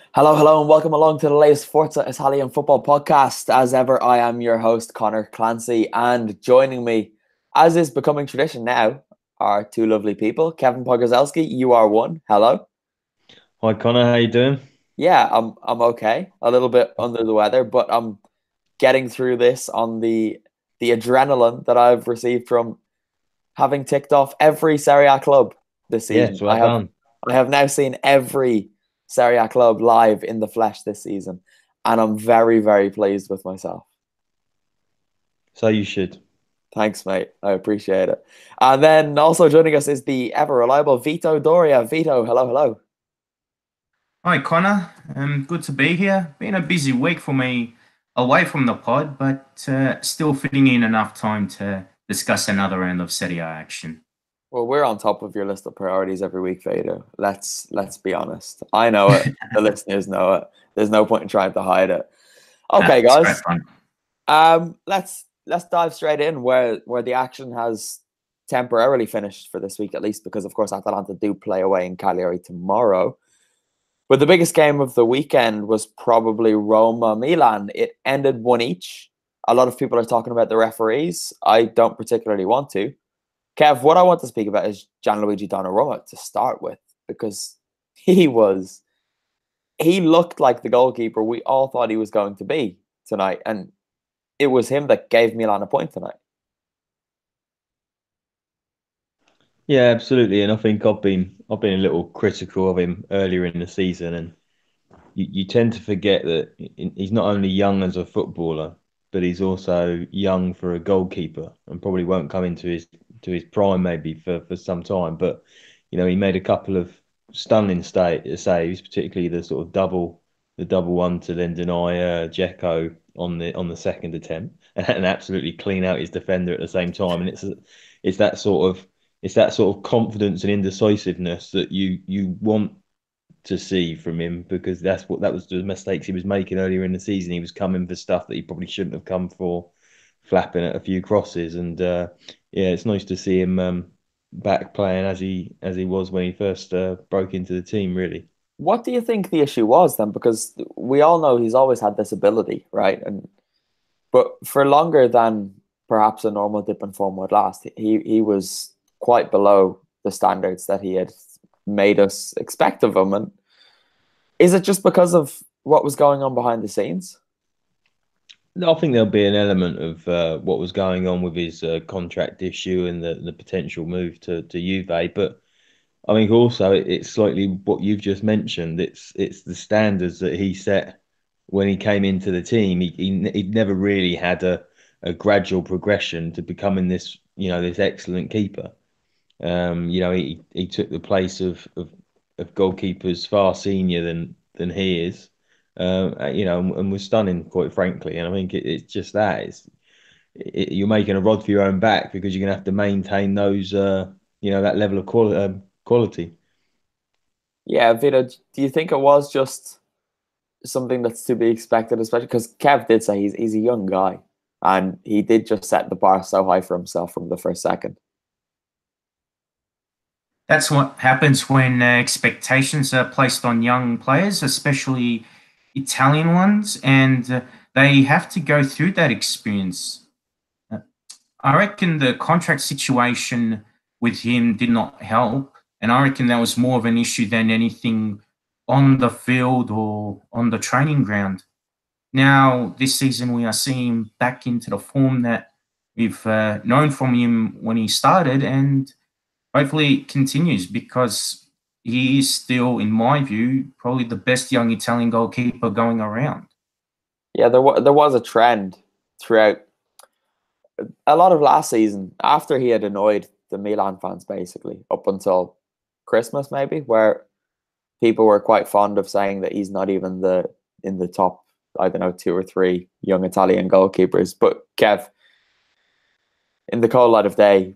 Hello, hello, and welcome along to the latest Forza Italian football podcast. As ever, I am your host, Conor Clancy, and joining me, as is becoming tradition now, are two lovely people. Kevin Pogorzelski, you are one. Hello. Hi Connor, how you doing? Yeah, I'm okay. A little bit under the weather, but I'm getting through this on the adrenaline that I've received from having ticked off every Serie A club this season. Yes, well done. I have now seen every Serie A club live in the flesh this season, and I'm very, very pleased with myself. So you should. Thanks, mate. I appreciate it. And then also joining us is the ever reliable Vito Doria. Vito, hello, hello. Hi, Connor. Good to be here. Been a busy week for me away from the pod, but still fitting in enough time to discuss another round of Serie A action. Well, we're on top of your list of priorities every week, Vito. Let's be honest. I know it. The listeners know it. There's no point in trying to hide it. Okay, It's great guys. fun. Let's dive straight in where the action has temporarily finished for this week, at least because of course Atalanta do play away in Cagliari tomorrow. But the biggest game of the weekend was probably Roma Milan. It ended one each. A lot of people are talking about the referees. I don't particularly want to. Kev, what I want to speak about is Gianluigi Donnarumma to start with, because he was he looked like the goalkeeper we all thought he was going to be tonight, and it was him that gave Milan a point tonight. Yeah, absolutely. And I think I've been a little critical of him earlier in the season, and you tend to forget that he's not only young as a footballer, but he's also young for a goalkeeper, and probably won't come into his prime maybe for some time. But he made a couple of stunning saves, particularly the double one to then deny Dzeko on the second attempt, and absolutely clean out his defender at the same time. And it's that sort of it's that sort of confidence and indecisiveness that you want to see from him, because that was the mistakes he was making earlier in the season. He was coming for stuff that he probably shouldn't have come for, flapping at a few crosses. And yeah, it's nice to see him back playing as he was when he first broke into the team, really. What do you think the issue was then? Because we all know he's always had this ability, right? And but for longer than perhaps a normal dip in form would last, he was quite below the standards that he had made us expect of him. And is it just because of what was going on behind the scenes? I think there'll be an element of what was going on with his contract issue and the potential move to Juve, but I think also it's slightly what you've just mentioned. It's the standards that he set when he came into the team. He'd never really had a gradual progression to becoming this excellent keeper. He took the place of goalkeepers far senior than he is. And was stunning, quite frankly. And I think it's just that you're making a rod for your own back, because you're gonna have to maintain that level of quality. Yeah, Vito, do you think it was just something that's to be expected, especially because Kev did say he's a young guy, and he did just set the bar so high for himself from the first second. That's what happens when expectations are placed on young players, especially Italian ones, and they have to go through that experience. Uh, I reckon the contract situation with him did not help, and I reckon that was more of an issue than anything on the field or on the training ground. Now, this season, we are seeing him back into the form that we've known from him when he started, and hopefully it continues because he is still, in my view, probably the best young Italian goalkeeper going around. Yeah, there was a trend throughout a lot of last season after he had annoyed the Milan fans basically up until Christmas maybe, where people were quite fond of saying that he's not even the in the top, I don't know, two or three young Italian goalkeepers. But Kev, in the cold light of day,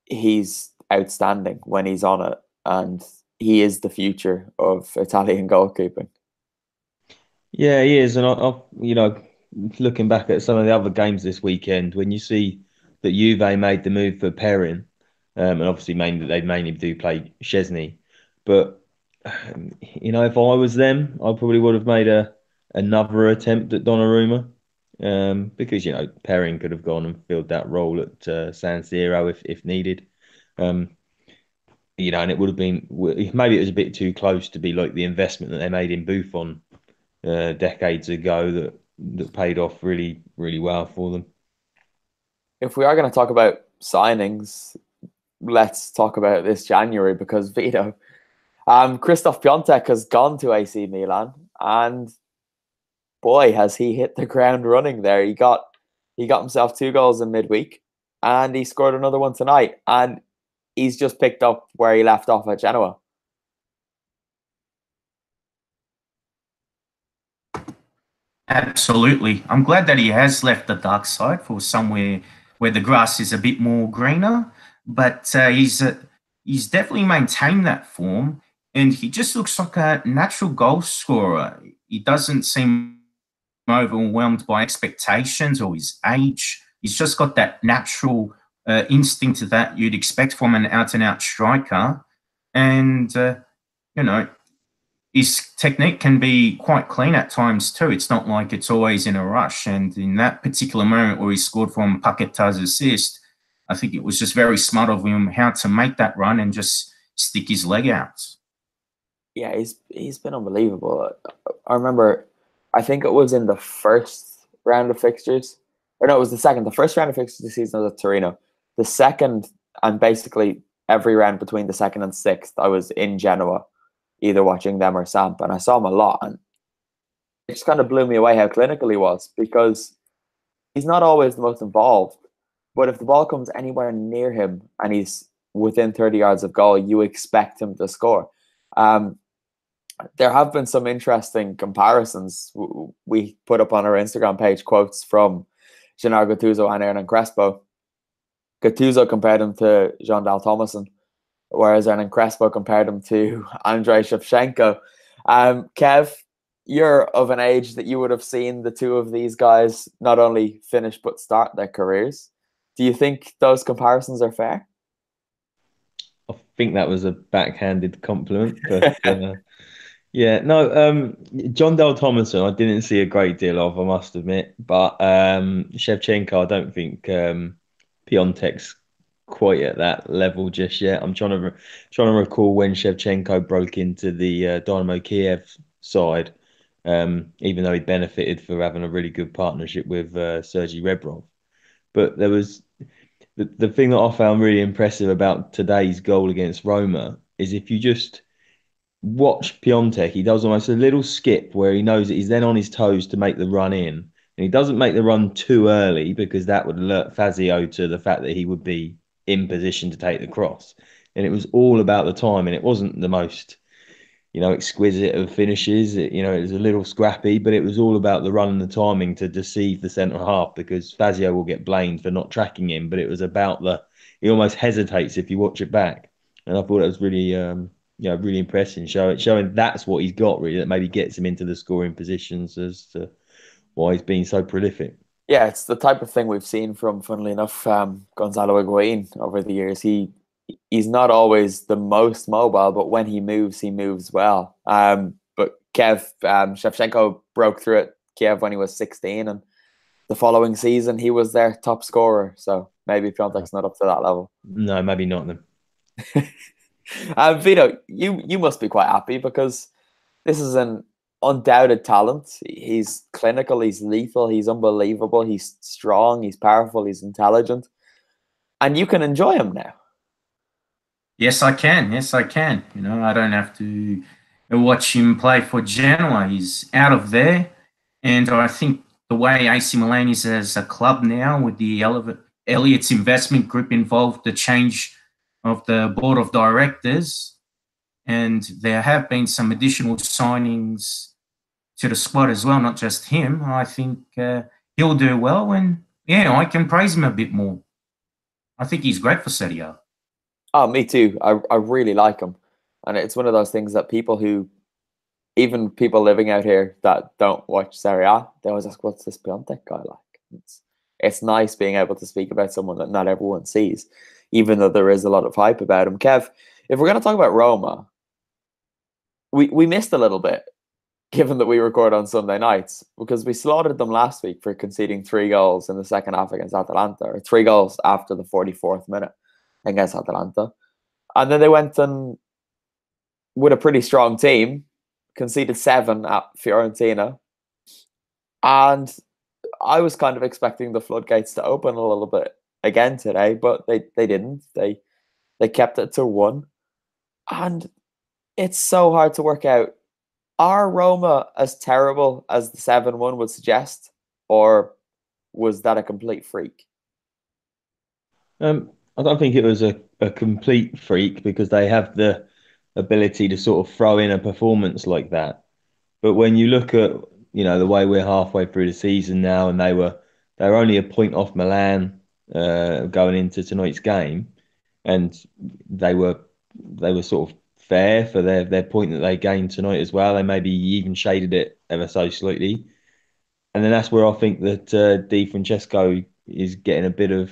he's outstanding when he's on it, and he is the future of Italian goalkeeping. Yeah, he is. And looking back at some of the other games this weekend, when you see that Juve made the move for Perrin, and obviously mainly they mainly do play Chesney, but if I was them, I probably would have made another attempt at Donnarumma, because Perrin could have gone and filled that role at San Siro if needed. And it would have been, maybe it was a bit too close to be like the investment that they made in Buffon decades ago that paid off really, really well for them. If we are going to talk about signings, let's talk about this January, because Vito, Christoph Piontek has gone to AC Milan, and boy, has he hit the ground running there. He got himself 2 goals in midweek, and he scored another one tonight, and he's just picked up where he left off at Genoa. Absolutely. I'm glad that he has left the dark side for somewhere where the grass is a bit more greener, but he's definitely maintained that form, and he just looks like a natural goal scorer. He doesn't seem overwhelmed by expectations or his age. He's just got that natural instinct that you'd expect from an out-and-out striker, and his technique can be quite clean at times too. It's not like it's always in a rush. And in that particular moment where he scored from Paqueta's assist, I think it was just very smart of him how to make that run and just stick his leg out. Yeah, he's been unbelievable. I remember, I think it was in the first round of fixtures, or no, it was the second. The first round of fixtures this season was at Torino. The second, and basically every round between the second and sixth, I was in Genoa, either watching them or Samp, and I saw him a lot, and it just kind of blew me away how clinical he was, because he's not always the most involved, but if the ball comes anywhere near him and he's within 30 yards of goal, you expect him to score. There have been some interesting comparisons. We put up on our Instagram page quotes from Gennaro Gattuso and Hernan Crespo. Gattuso compared him to Jean-Dal Thomason, whereas Hernan Crespo compared him to Andrei Shevchenko. Kev, you're of an age that you would have seen the two of these guys not only finish but start their careers. Do you think those comparisons are fair? I think that was a backhanded compliment, but yeah, no, John Dale Thomason, I didn't see a great deal of, I must admit, but Shevchenko, I don't think Piontek's quite at that level just yet. I'm trying to recall when Shevchenko broke into the Dynamo Kiev side, even though he benefited for having a really good partnership with Sergei Rebrov. But there was the thing that I found really impressive about today's goal against Roma is if you just watch Piontek, he does almost a little skip where he knows that he's then on his toes to make the run in. And he doesn't make the run too early because that would alert Fazio to the fact that he would be in position to take the cross. And it was all about the time. And it wasn't the most, exquisite of finishes. It was a little scrappy, but it was all about the run and the timing to deceive the centre half, because Fazio will get blamed for not tracking him. But it was about he almost hesitates if you watch it back. And I thought it was really, really impressive, showing that's what he's got, really, that maybe gets him into the scoring positions as to why he's been so prolific. Yeah, it's the type of thing we've seen from, funnily enough, Gonzalo Higuain over the years. He's not always the most mobile, but when he moves well. But Kev, Shevchenko broke through at Kiev when he was 16, and the following season he was their top scorer. So maybe Piontek's not up to that level. No, maybe not then. Vito, you must be quite happy, because this is an undoubted talent. He's clinical, he's lethal, he's unbelievable, he's strong, he's powerful, he's intelligent, and you can enjoy him now. Yes, I can. Yes, I can. I don't have to watch him play for Genoa. He's out of there. And I think the way AC Milan is as a club now, with the Elliott's investment group involved, the change of the board of directors, and there have been some additional signings to the squad as well, not just him. I think he'll do well, and I can praise him a bit more. I think he's great for Serie A. Oh, me too. I really like him. And it's one of those things that even people living out here that don't watch Serie A, they always ask, what's this Piontek guy like? It's nice being able to speak about someone that not everyone sees, even though there is a lot of hype about him. Kev, if we're going to talk about Roma, we missed a little bit, given that we record on Sunday nights, because we slaughtered them last week for conceding 3 goals in the second half against Atalanta, or 3 goals after the 44th minute against Atalanta. And then they went and, with a pretty strong team, conceded 7 at Fiorentina. And I was kind of expecting the floodgates to open a little bit again today, but they didn't. They kept it to 1. And it's so hard to work out. Are Roma as terrible as the 7-1 would suggest, or was that a complete freak? I don't think it was a complete freak, because they have the ability to sort of throw in a performance like that. But when you look at, the way we're halfway through the season now, and they were only a point off Milan going into tonight's game, and they were sort of fair for their point that they gained tonight as well. They maybe even shaded it ever so slightly. And then that's where I think that Di Francesco is getting a bit of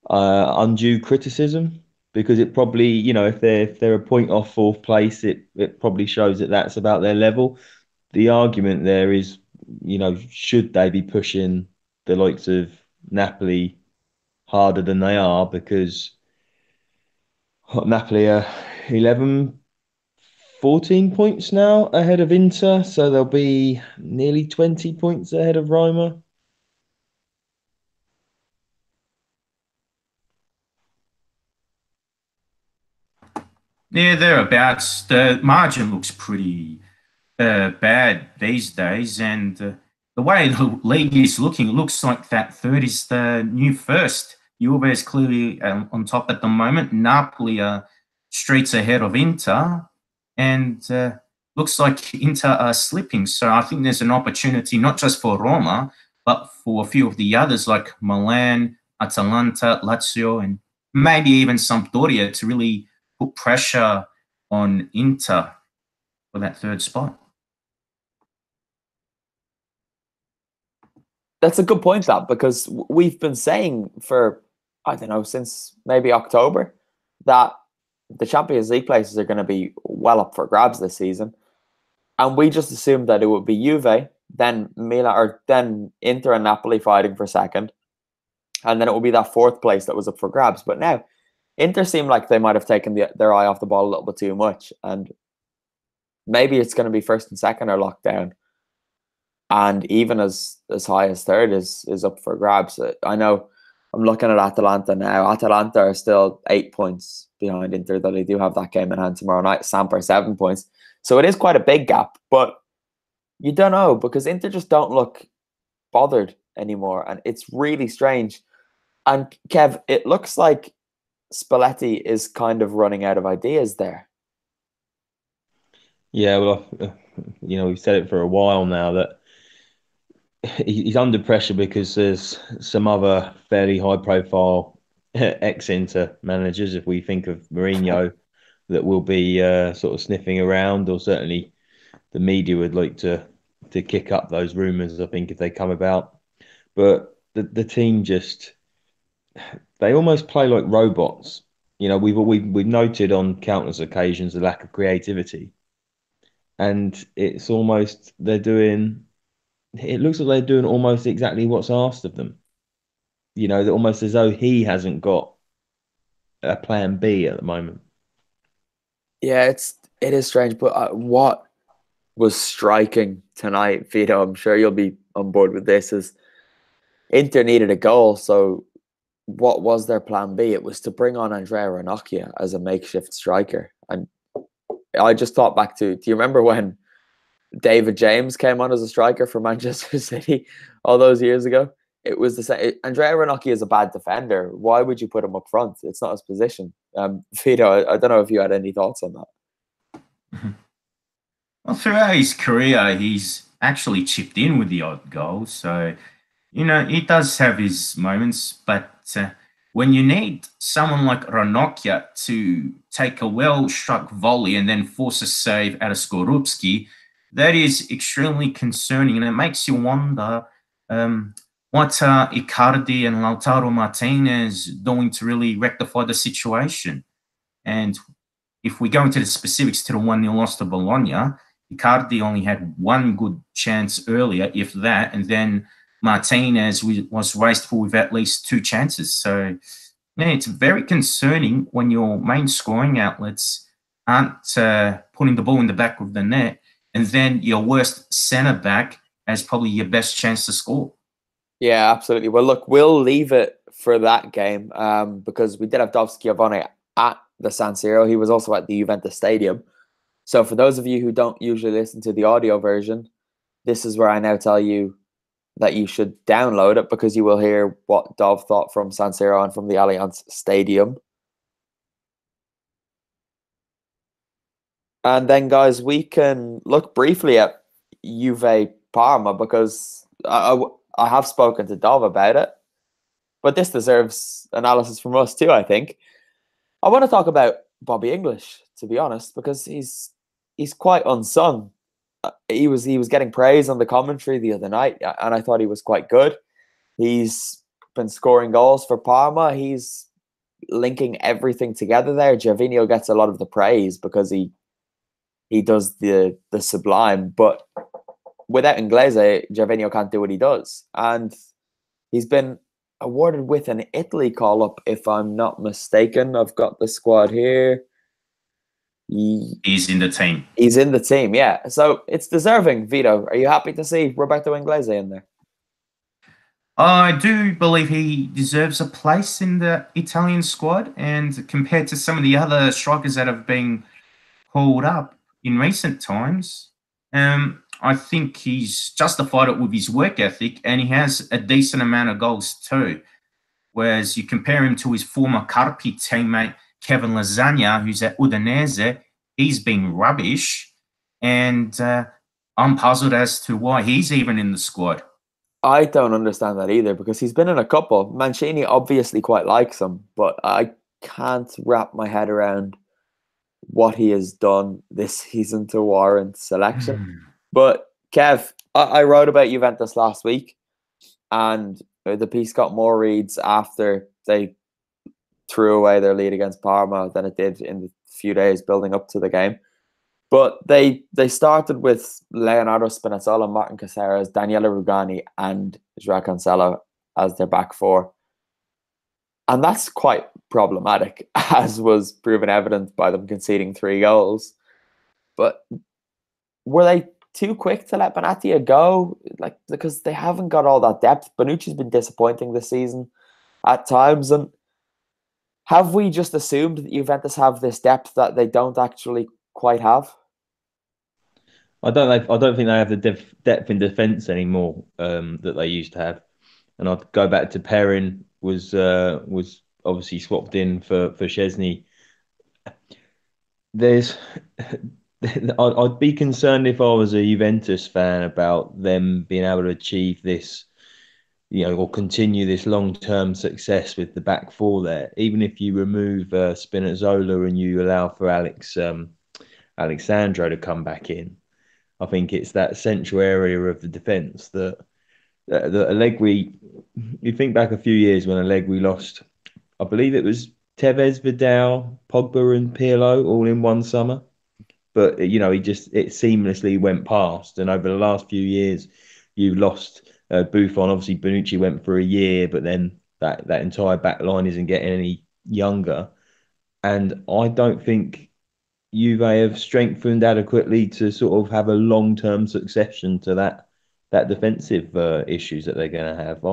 undue criticism, because it probably, if they're a point off 4th place, it probably shows that that's about their level. The argument there is, should they be pushing the likes of Napoli harder than they are, because Napoli are 11, 14 points now ahead of Inter, so they'll be nearly 20 points ahead of Roma. Yeah, thereabouts. The margin looks pretty bad these days, and the way the league is looking, it looks like that third is the new first. Juve is clearly on top at the moment. Napoli are streets ahead of Inter, and looks like Inter are slipping. So I think there's an opportunity not just for Roma, but for a few of the others like Milan, Atalanta, Lazio, and maybe even Sampdoria to really put pressure on Inter for that third spot. That's a good point, that, because we've been saying for, I don't know, since maybe October, that the Champions League places are going to be well up for grabs this season. And we just assumed that it would be Juve, then Milan, or then Inter and Napoli fighting for second. And then it would be that 4th place that was up for grabs. But now, Inter seem like they might have taken their eye off the ball a little bit too much. And maybe it's going to be 1st and 2nd are locked down. And even as high as 3rd is up for grabs. I know I'm looking at Atalanta now. Atalanta are still 8 points behind Inter, though they do have that game in hand tomorrow night. Samp are 7 points. So it is quite a big gap, but you don't know, because Inter just don't look bothered anymore. And it's really strange. And Kev, it looks like Spalletti is kind of running out of ideas there. Yeah, well, we've said it for a while now that he's under pressure, because there's some other fairly high-profile ex-Inter managers, if we think of Mourinho, that will be sort of sniffing around, or certainly the media would like to kick up those rumours, I think, if they come about. But the team just, they almost play like robots. We've noted on countless occasions the lack of creativity, and it's almost it looks like they're doing almost exactly what's asked of them. Almost as though he hasn't got a plan B at the moment. Yeah, it is strange, but what was striking tonight, Vito, I'm sure you'll be on board with this, is Inter needed a goal, so what was their plan B? It was to bring on Andrea Ranocchia as a makeshift striker. And I just thought back to, do you remember when David James came on as a striker for Manchester City all those years ago? It was the same. Andrea Ranocchia is a bad defender. Why would you put him up front? It's not his position. Vito, I don't know if you had any thoughts on that. Mm-hmm. Well, throughout his career, he's actually chipped in with the odd goal. So, he does have his moments. But when you need someone like Ranocchia to take a well-struck volley and then force a save out of Skorupski, that is extremely concerning. And it makes you wonder what are Icardi and Lautaro Martinez doing to really rectify the situation? And if we go into the specifics to the 1-0 loss to Bologna, Icardi only had one good chance earlier, if that, and then Martinez was wasteful with at least two chances. So, yeah, it's very concerning when your main scoring outlets aren't putting the ball in the back of the net, and then your worst centre back has probably your best chance to score. Yeah, absolutely. Well, look, we'll leave it for that game because we did have Dov Schiavone at the San Siro. He was also at the Juventus Stadium. So for those of you who don't usually listen to the audio version, this is where I now tell you that you should download it because you will hear what Dov thought from San Siro and from the Allianz Stadium. And then, guys, we can look briefly at Juve Parma because I have spoken to Dov about it, but this deserves analysis from us too, I think. I want to talk about Bobby English, to be honest, because he's quite unsung. He was getting praise on the commentary the other night, and I thought he was quite good. He's been scoring goals for Parma. He's linking everything together there. Gervinho gets a lot of the praise because he does the sublime, but without Inglese, Gervinho can't do what he does. And he's been awarded with an Italy call-up, if I'm not mistaken. I've got the squad here. He's in the team. He's in the team, yeah. So it's deserving, Vito. Are you happy to see Roberto Inglese in there? I do believe he deserves a place in the Italian squad. And compared to some of the other strikers that have been called up in recent times, I think he's justified it with his work ethic, and he has a decent amount of goals too. Whereas you compare him to his former Carpi teammate, Kevin Lasagna, who's at Udinese, he's been rubbish. And I'm puzzled as to why he's even in the squad. I don't understand that either because he's been in a couple. Mancini obviously quite likes him, but I can't wrap my head around what he has done this season to warrant selection. But Kev, I wrote about Juventus last week, and the piece got more reads after they threw away their lead against Parma than it did in the few days building up to the game. But they started with Leonardo Spinazzola, Martin Caceres, Daniele Rugani, and Joao Cancelo as their back four. And that's quite problematic, as was proven evident by them conceding 3 goals. But were they too quick to let Benatia go? Like, because they haven't got all that depth. Bonucci's been disappointing this season at times. And have we just assumed that Juventus have this depth that they don't actually quite have? I don't think they have the depth in defence anymore that they used to have. And I'd go back to Perrin was obviously swapped in for Szczesny. I'd be concerned if I was a Juventus fan about them being able to achieve this, or continue this long-term success with the back four there. Even if you remove Spinazzola and you allow for Alexandro to come back in, I think it's that central area of the defence that Allegri. You think back a few years when Allegri lost, I believe it was Tevez, Vidal, Pogba, and Pirlo all in one summer. But it seamlessly went past. And over the last few years, you lost Buffon. Obviously, Bonucci went for a year, but then that entire back line isn't getting any younger. And I don't think Juve have strengthened adequately to sort of have a long-term succession to that defensive issues that they're going to have.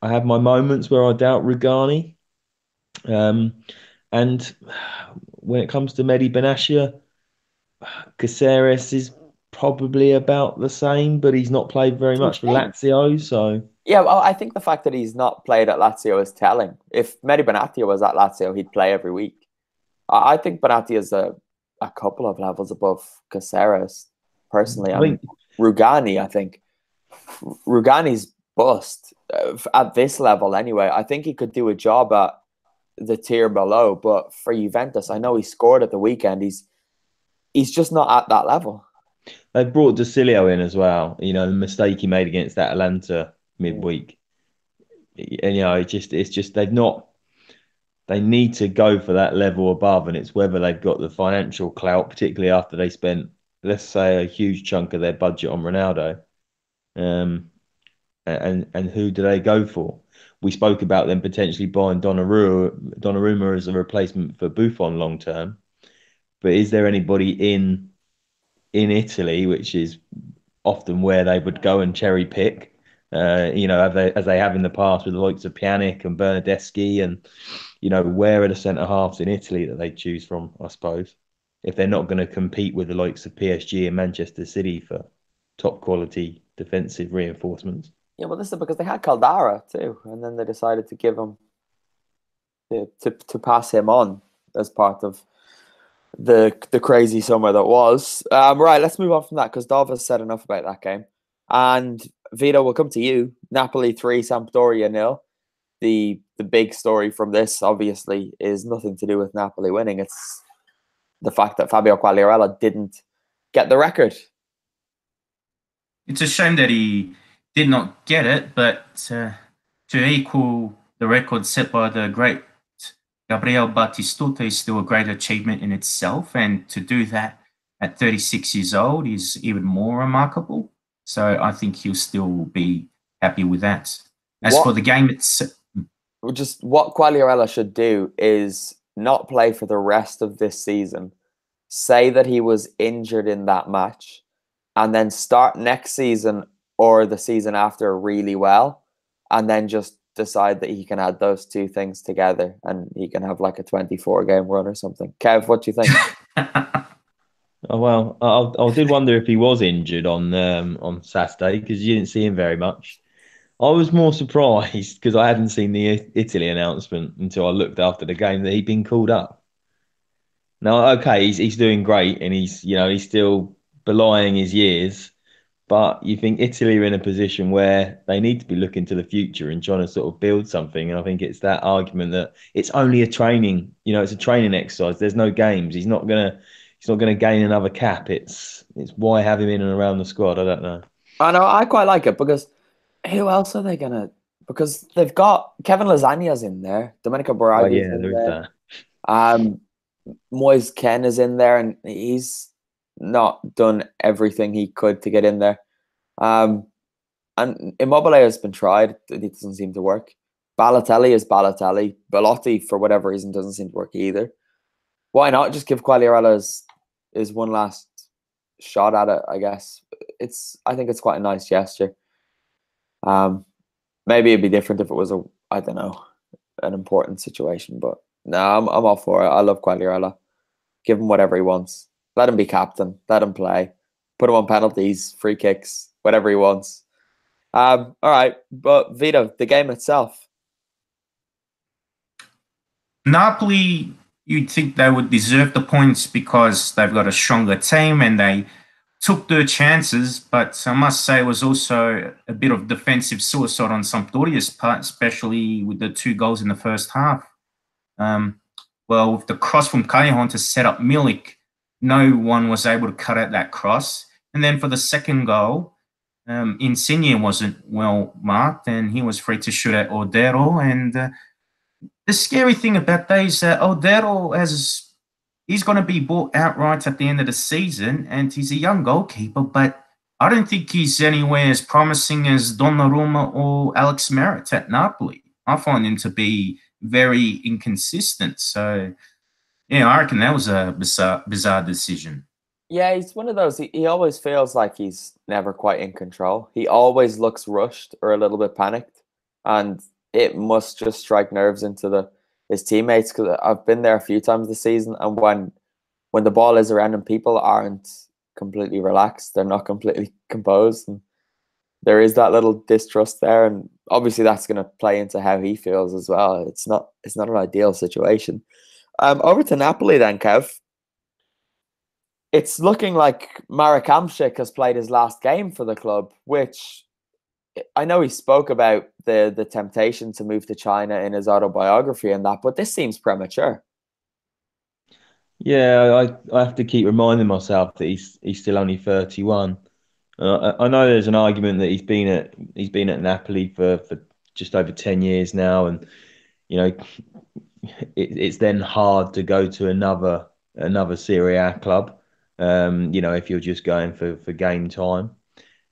I have my moments where I doubt Rugani. And when it comes to Mehdi Benatia, Caceres is probably about the same, but he's not played very much for Lazio. So yeah, well, I think the fact that he's not played at Lazio is telling. If Mehdi Benatia was at Lazio, he'd play every week. I think Benatia is a couple of levels above Caceres, personally. Rugani, I think. Rugani's bust at this level anyway. I think he could do a job at the tier below, but for Juventus, I know he scored at the weekend. He's just not at that level. They brought D'Silio in as well. The mistake he made against Atalanta midweek. And it's just they've not. they need to go for that level above, and it's whether they've got the financial clout, particularly after they spent, let's say, a huge chunk of their budget on Ronaldo. Um, and who do they go for? We spoke about them potentially buying Donnarumma as a replacement for Buffon long term, but is there anybody in Italy, which is often where they would go and cherry pick? As they have in the past with the likes of Pjanic and Bernardeschi, and where are the centre halves in Italy that they choose from? I suppose if they're not going to compete with the likes of PSG and Manchester City for top quality defensive reinforcements. Yeah, well, this is because they had Caldara too, and then they decided to give him to pass him on as part of the crazy summer that was. Right, let's move on from that because Dov has said enough about that game. And Vito, we'll come to you. Napoli 3, Sampdoria 0. The big story from this, obviously, is nothing to do with Napoli winning. It's the fact that Fabio Quagliarella didn't get the record. It's a shame that he did not get it, but to equal the record set by the great Gabriel Batistuta is still a great achievement in itself, and to do that at 36 years old is even more remarkable. So I think he'll still be happy with that. As for the game, it's just what Quagliarella should do is not play for the rest of this season. Say that he was injured in that match, and then start next season or the season after really well, and then just decide that he can add those two things together and he can have like a 24-game run or something. Kev, what do you think? Oh, well, I did wonder if he was injured on Saturday because you didn't see him very much. I was more surprised because I hadn't seen the Italy announcement until I looked after the game that he'd been called up. Now, okay, he's doing great and he's still belying his years, but you think Italy are in a position where they need to be looking to the future and trying to sort of build something. And I think it's that argument that it's only a training, it's a training exercise. There's no games. He's not gonna gain another cap. It's why have him in and around the squad. I don't know. I know, I quite like it because who else are they gonna? Because they've got Kevin Lasagna's in there, Domenico Baraghi's in there there. is that. Moise Ken is in there, and he's not done everything he could to get in there. And Immobile has been tried; it doesn't seem to work. Balotelli is Balotelli. Belotti, for whatever reason, doesn't seem to work either. Why not just give Quagliarella his one last shot at it? I guess I think it's quite a nice gesture. Maybe it'd be different if it was I don't know, an important situation, but no, I'm all for it. I love Quagliarella. Give him whatever he wants. Let him be captain. Let him play. Put him on penalties, free kicks, whatever he wants. All right, but Vito, the game itself. Napoli, you'd think they would deserve the points because they've got a stronger team and they took their chances, but I must say it was also a bit of defensive suicide on Sampdoria's part, especially with the 2 goals in the first half. With the cross from Callejon to set up Milik, no one was able to cut out that cross. And then for the second goal, Insigne wasn't well marked and he was free to shoot at Odero. And the scary thing about that is that Odero he's going to be bought outright at the end of the season, and he's a young goalkeeper, but I don't think he's anywhere as promising as Donnarumma or Alex Merritt at Napoli. I find him to be very inconsistent. So, yeah, I reckon that was a bizarre decision. Yeah, he's one of those. He always feels like he's never quite in control. He always looks rushed or a little bit panicked, and it must just strike nerves into his teammates, because I've been there a few times this season, and when the ball is around and people aren't completely relaxed, they're not completely composed, and there is that little distrust there, and obviously that's going to play into how he feels as well. It's not an ideal situation. Over to Napoli then, Kev. It's looking like Marek Hamšík has played his last game for the club, which I know he spoke about the temptation to move to China in his autobiography and that, but this seems premature. Yeah, I have to keep reminding myself that he's still only 31. I know there's an argument that he's been at Napoli for just over 10 years now, and you know it's then hard to go to another Serie A club. If you're just going for game time.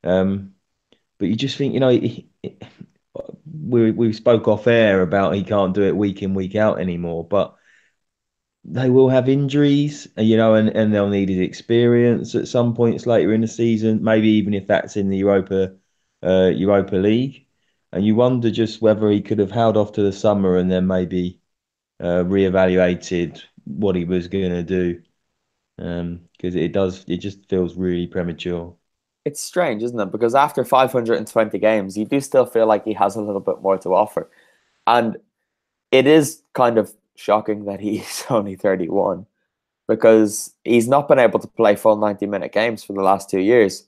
Um, but you just think, we spoke off air about he can't do it week in, week out anymore, but they will have injuries, and they'll need his experience at some points later in the season, maybe even if that's in the Europa League. And you wonder just whether he could have held off to the summer and then maybe reevaluated what he was going to do. Because it just feels really premature. It's strange, isn't it? Because after 520 games, you do still feel like he has a little bit more to offer. And it is kind of shocking that he's only 31 because he's not been able to play full 90-minute games for the last 2 years.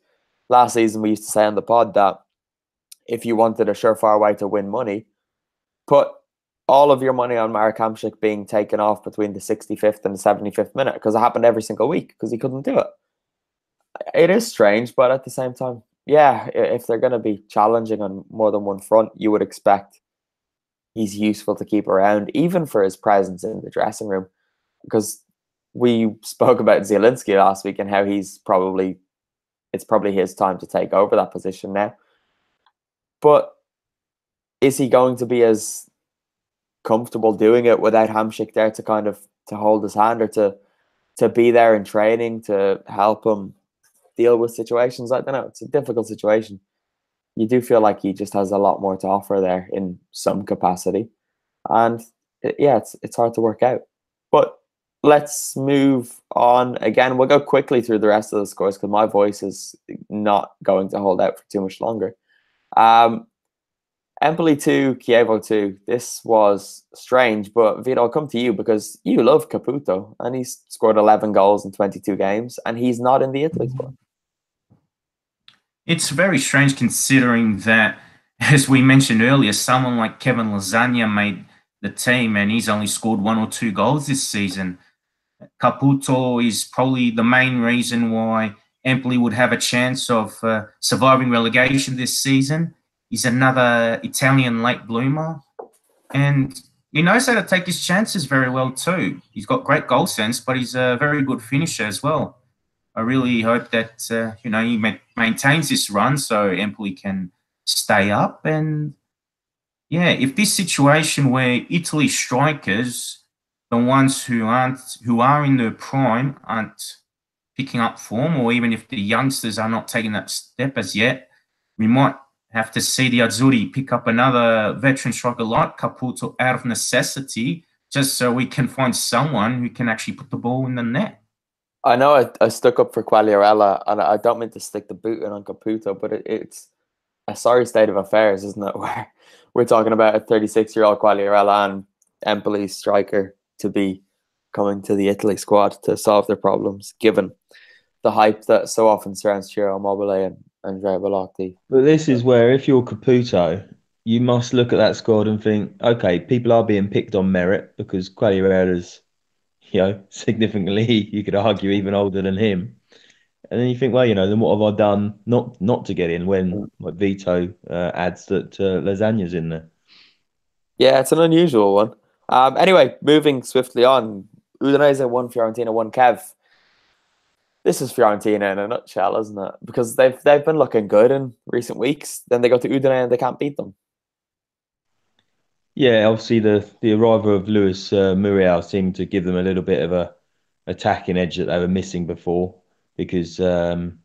Last season, we used to say on the pod that if you wanted a surefire way to win money, put all of your money on Marek Hamšík being taken off between the 65th and the 75th minute, because it happened every single week because he couldn't do it. It is strange, but at the same time, yeah, if they're going to be challenging on more than one front, you would expect he's useful to keep around, even for his presence in the dressing room. Because we spoke about Zielinski last week and how it's probably his time to take over that position now. But is he going to be as comfortable doing it without Hamšík there to kind of to hold his hand or to be there in training to help him deal with situations? I don't know. It's a difficult situation. You do feel like he just has a lot more to offer there in some capacity. And it's hard to work out. But let's move on. Again, we'll go quickly through the rest of the scores because my voice is not going to hold out for too much longer. Empoli 2, Chievo 2. This was strange, but Vito, I'll come to you because you love Caputo and he's scored 11 goals in 22 games and he's not in the Italy squad. It's very strange considering that, as we mentioned earlier, someone like Kevin Lasagna made the team and he's only scored 1 or 2 goals this season. Caputo is probably the main reason why Empoli would have a chance of surviving relegation this season. He's another Italian late bloomer, and he knows how to take his chances very well too. He's got great goal sense, but he's a very good finisher as well. I really hope that he maintains this run so Empoli can stay up. And yeah, if this situation where Italy strikers, the ones who are in their prime, aren't picking up form, or even if the youngsters are not taking that step as yet, we might have to see the Azzurri pick up another veteran striker like Caputo out of necessity, just so we can find someone who can actually put the ball in the net. I know I stuck up for Quagliarella, and I don't mean to stick the boot in on Caputo, but it's a sorry state of affairs, isn't it? Where we're talking about a 36-year-old Quagliarella and Empoli striker to be coming to the Italy squad to solve their problems, given the hype that so often surrounds Ciro Immobile and Andrea Belotti. But this is where, if you're Caputo, you must look at that squad and think, okay, people are being picked on merit because Quagliarella's, significantly, you could argue, even older than him. And then you think, well, then what have I done not to get in when like Vito adds that Lasagna's in there? Yeah, it's an unusual one. Anyway, moving swiftly on, Udinese 1, Fiorentina 1, Kev. This is Fiorentina in a nutshell, isn't it? Because they've been looking good in recent weeks. Then they go to Udine and they can't beat them. Yeah, obviously the arrival of Luis Muriel seemed to give them a little bit of a attacking edge that they were missing before. Because, I'm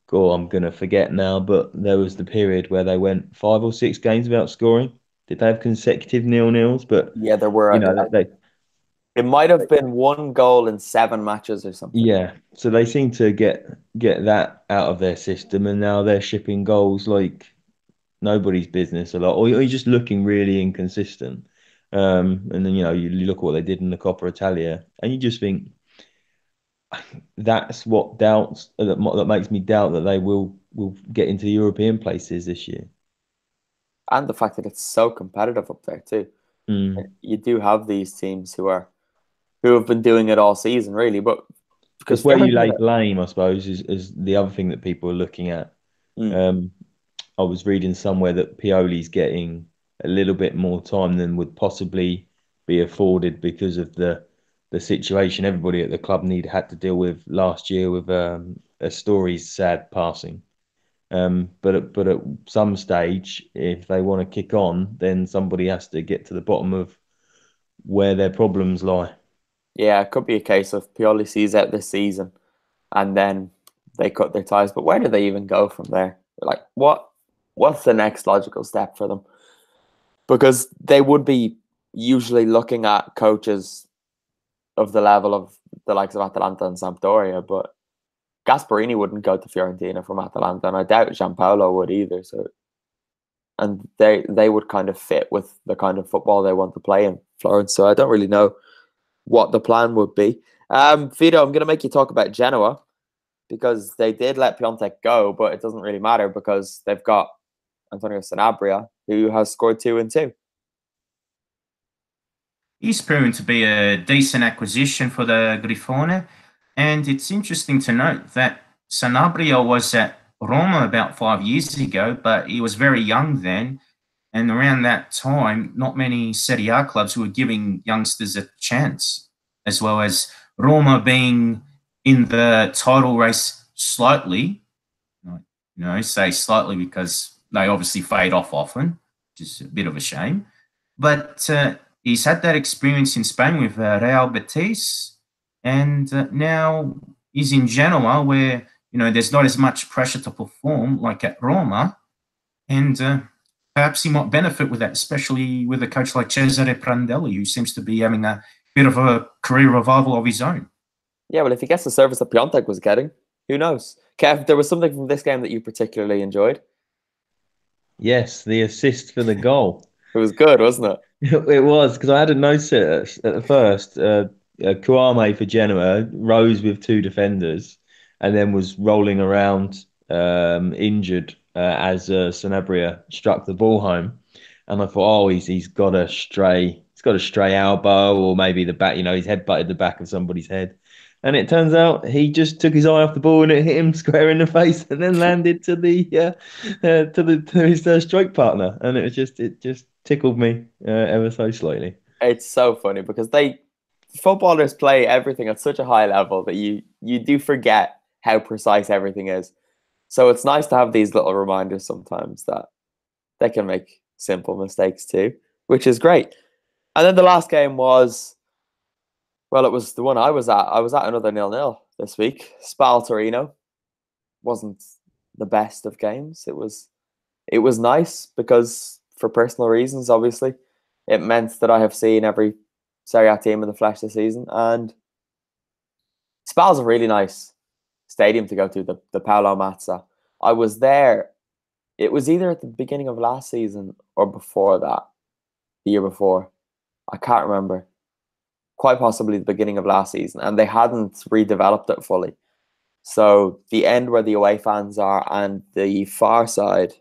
going to forget now, but there was the period where they went 5 or 6 games without scoring. Did they have consecutive 0-0s? But yeah, there were. It might have been 1 goal in 7 matches or something. Yeah, so they seem to get that out of their system, and now they're shipping goals like nobody's business a lot, or you're just looking really inconsistent. And then you look at what they did in the Coppa Italia, and you just think that's what that makes me doubt that they will get into the European places this year. And the fact that it's so competitive up there too. You do have these teams who have been doing it all season, really. But because where you lay blame, I suppose, is the other thing that people are looking at. I was reading somewhere that Pioli's getting a little bit more time than would possibly be afforded because of the situation everybody at the club had to deal with last year with a Story's sad passing. But at some stage, if they want to kick on, then somebody has to get to the bottom of where their problems lie. Yeah, it could be a case of Pioli sees out this season and then they cut their ties. But where do they even go from there? Like, what's the next logical step for them? Because they would be usually looking at coaches of the level of the likes of Atalanta and Sampdoria, but Gasperini wouldn't go to Fiorentina from Atalanta, and I doubt Gianpaolo would either. So, and they would kind of fit with the kind of football they want to play in Florence. So I don't really know what the plan would be. Vito, I'm going to make you talk about Genoa because they did let Piontek go, but it doesn't really matter because they've got Antonio Sanabria, who has scored 2 and 2. He's proven to be a decent acquisition for the Grifone. And it's interesting to note that Sanabria was at Roma about 5 years ago, but he was very young then. And around that time, not many Serie A clubs were giving youngsters a chance, as well as Roma being in the title race slightly. Say slightly because they obviously fade off often, which is a bit of a shame. But he's had that experience in Spain with Real Betis, and now he's in Genoa, where there's not as much pressure to perform like at Roma, and perhaps he might benefit with that, especially with a coach like Cesare Prandelli, who seems to be having a bit of a career revival of his own. Yeah, well, if he gets the service that Piontek was getting, who knows? Kev, there was something from this game that you particularly enjoyed. Yes, the assist for the goal. It was good, wasn't it? It was, because I hadn't noticed it at first. Kouame for Genoa rose with 2 defenders and then was rolling around injured as Sanabria struck the ball home. And I thought, oh, he's got a stray elbow, or maybe the back, he's head butted the back of somebody's head. And it turns out he just took his eye off the ball and it hit him square in the face, and then landed to his strike partner. And it just tickled me ever so slightly. It's so funny because footballers play everything at such a high level that you do forget how precise everything is. So it's nice to have these little reminders sometimes that they can make simple mistakes too, which is great. And then the last game was, well, it was the one I was at. I was at another 0-0 this week. Spal Torino wasn't the best of games. It was nice because, for personal reasons, obviously, it meant that I have seen every Serie A team in the flesh this season. And Spal's a really nice stadium to go to, the Paolo Mazza. I was there. It was either at the beginning of last season or before that, the year before. I can't remember. Quite possibly the beginning of last season. And they hadn't redeveloped it fully. So the end where the away fans are and the far side,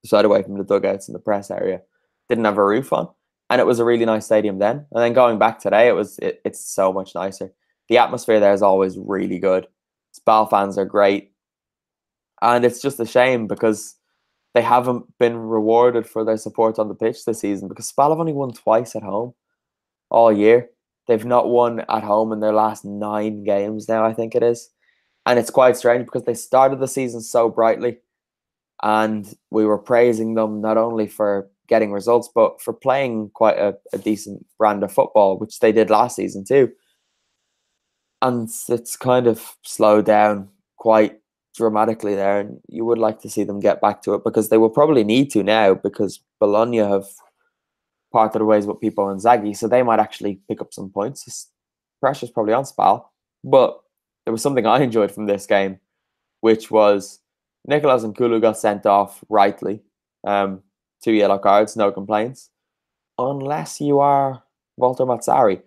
the side away from the dugouts in the press area, didn't have a roof on. And it was a really nice stadium then. And then going back today, it's so much nicer. The atmosphere there is always really good. Spal fans are great. And it's just a shame because they haven't been rewarded for their support on the pitch this season, because Spal have only won twice at home all year. They've not won at home in their last 9 games now, I think it is. And it's quite strange because they started the season so brightly and we were praising them not only for getting results, but for playing quite a decent brand of football, which they did last season too. And it's kind of slowed down quite dramatically there, and you would like to see them get back to it because they will probably need to now, because Bologna have parted ways with Pipo Inzaghi, so they might actually pick up some points. Pressure's probably on Spal, but there was something I enjoyed from this game, which was Nicolas Nkulu got sent off rightly. 2 yellow cards, no complaints, unless you are Walter Mazzari,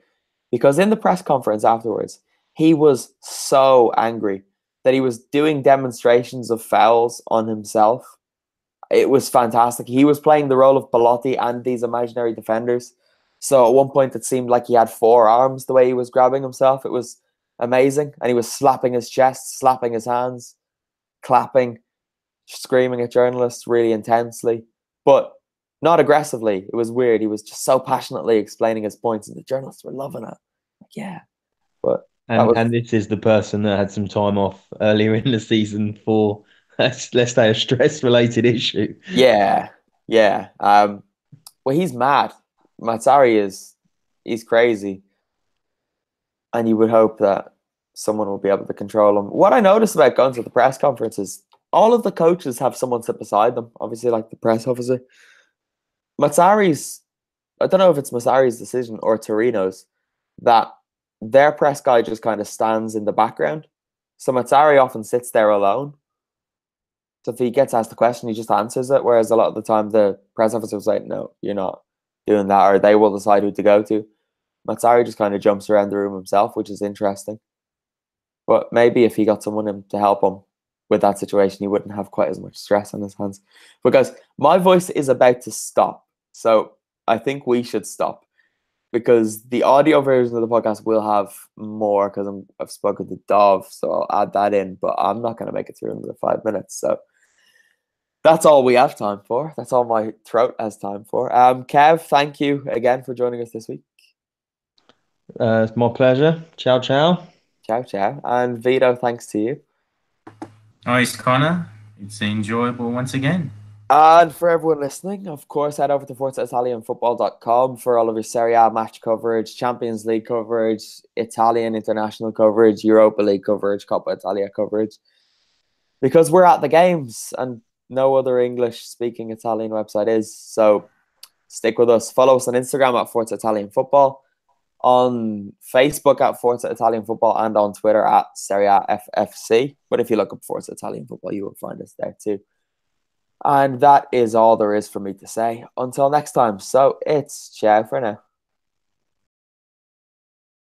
because in the press conference afterwards, he was so angry that he was doing demonstrations of fouls on himself. It was fantastic. He was playing the role of Belotti and these imaginary defenders. So at one point, it seemed like he had 4 arms the way he was grabbing himself. It was amazing. And he was slapping his chest, slapping his hands, clapping, screaming at journalists really intensely. But Not aggressively. It was weird. He was just so passionately explaining his points, and the journalists were loving it. Like, yeah, but And this is the person that had some time off earlier in the season for, let's say, a stress-related issue. yeah. Well, he's mad. Matsari he's crazy, and you would hope that someone will be able to control him. What I noticed about going to the press conference is all of the coaches have someone sit beside them. Obviously, like the press officer. Matsari's, I don't know if it's Matsari's decision or Torino's, that their press guy just kind of stands in the background. So Matsari often sits there alone. So if he gets asked the question, he just answers it. Whereas a lot of the time, the press officer will say, no, you're not doing that, or they will decide who to go to. Matsari just kind of jumps around the room himself, which is interesting. But maybe if he got someone in to help him with that situation, he wouldn't have quite as much stress on his hands. Because my voice is about to stop. So I think we should stop. Because the audio version of the podcast will have more, because I've spoken to Dov, so I'll add that in. But I'm not going to make it through in the 5 minutes. So that's all we have time for. That's all my throat has time for. Kev, thank you again for joining us this week. It's my pleasure. Ciao, ciao. Ciao, ciao. And Vito, thanks to you. Oh, it's Connor. It's enjoyable once again. And for everyone listening, of course, head over to ForzaItalianFootball.com for all of your Serie A match coverage, Champions League coverage, Italian international coverage, Europa League coverage, Coppa Italia coverage. Because we're at the games and no other English-speaking Italian website is. So stick with us. Follow us on Instagram at Forza Italian Football, on Facebook at Forza Italian Football, and on Twitter at Serie A FFC. But if you look up Forza Italian Football, you will find us there too. And that is all there is for me to say. Until next time. So it's ciao for now.